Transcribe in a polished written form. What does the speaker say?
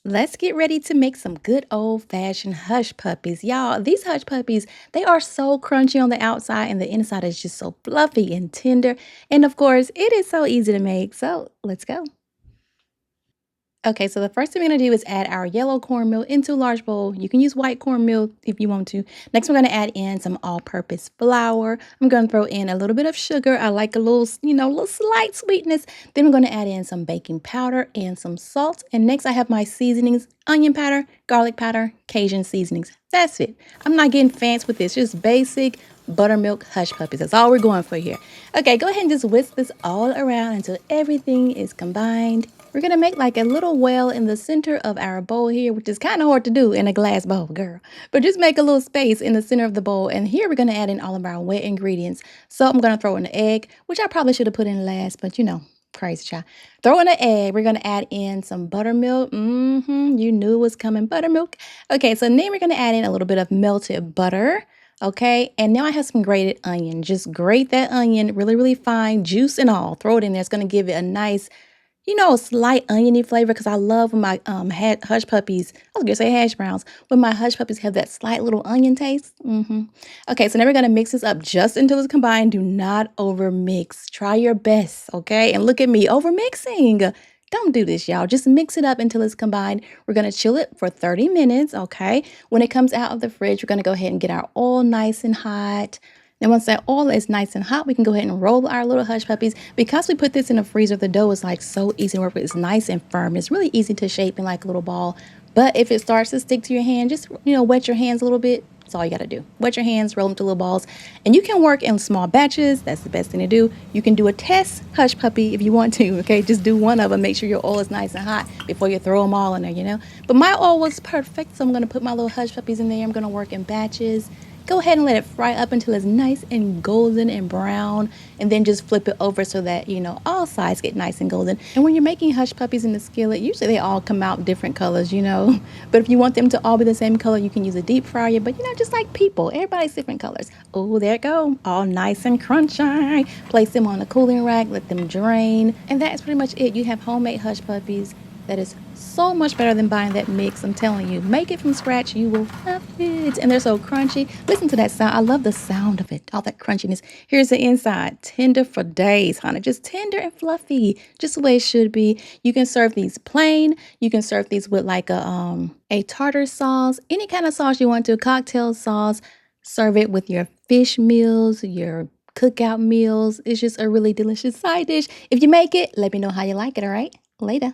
Let's get ready to make some good old-fashioned hush puppies. Y'all, these hush puppies, they are so crunchy on the outside and the inside is just so fluffy and tender. And of course, it is so easy to make. So let's go. Okay, so the first thing we're gonna do is add our yellow cornmeal into a large bowl. You can use white cornmeal if you want to. Next, we're gonna add in some all-purpose flour. I'm gonna throw in a little bit of sugar. I like a little, little slight sweetness. Then we're gonna add in some baking powder and some salt. And next, I have my seasonings: onion powder, garlic powder, Cajun seasonings. That's it. I'm not getting fancy with this. Just basic buttermilk hush puppies. That's all we're going for here. Okay, go ahead and just whisk this all around until everything is combined. We're gonna make like a little well in the center of our bowl here, which is kind of hard to do in a glass bowl, girl. But just make a little space in the center of the bowl. And here we're gonna add in all of our wet ingredients. So I'm gonna throw in an egg, which I probably should have put in last, but crazy child. Throw in an egg. We're gonna add in some buttermilk. You knew it was coming, buttermilk. Okay, so then we're gonna add in a little bit of melted butter. Okay, and now I have some grated onion. Just grate that onion really, really fine, juice and all. Throw it in there. It's gonna give it a nice, a slight oniony flavor, because I love when my hush puppies, I was gonna say hash browns, when my hush puppies have that slight little onion taste. Okay, so now we're gonna mix this up just until it's combined. Do not over mix. Try your best, okay? And look at me over mixing. Don't do this, y'all. Just mix it up until it's combined. We're gonna chill it for 30 minutes, okay? When it comes out of the fridge, we're gonna go ahead and get our oil nice and hot. Then once that oil is nice and hot, we can go ahead and roll our little hush puppies. Because we put this in the freezer, the dough is like so easy to work with. It's nice and firm. It's really easy to shape in like a little ball. But if it starts to stick to your hand, just, wet your hands a little bit. That's all you got to do. Wet your hands, roll them to little balls. And you can work in small batches. That's the best thing to do. You can do a test hush puppy if you want to, okay? Just do one of them. Make sure your oil is nice and hot before you throw them all in there, But my oil was perfect, so I'm going to put my little hush puppies in there. I'm going to work in batches. Go ahead and let it fry up until it's nice and golden and brown, and then just flip it over so that, all sides get nice and golden. And when you're making hush puppies in the skillet, usually they all come out different colors. But if you want them to all be the same color, you can use a deep fryer. But, just like people, everybody's different colors. Oh, there it go. All nice and crunchy. Place them on a cooling rack, let them drain. And that's pretty much it. You have homemade hush puppies. That is so much better than buying that mix. I'm telling you, make it from scratch. You will love it. And they're so crunchy. Listen to that sound. I love the sound of it. All that crunchiness. Here's the inside. Tender for days, honey. Just tender and fluffy. Just the way it should be. You can serve these plain. You can serve these with like a tartar sauce. Any kind of sauce you want to. Cocktail sauce. Serve it with your fish meals, your cookout meals. It's just a really delicious side dish. If you make it, let me know how you like it, all right? Later.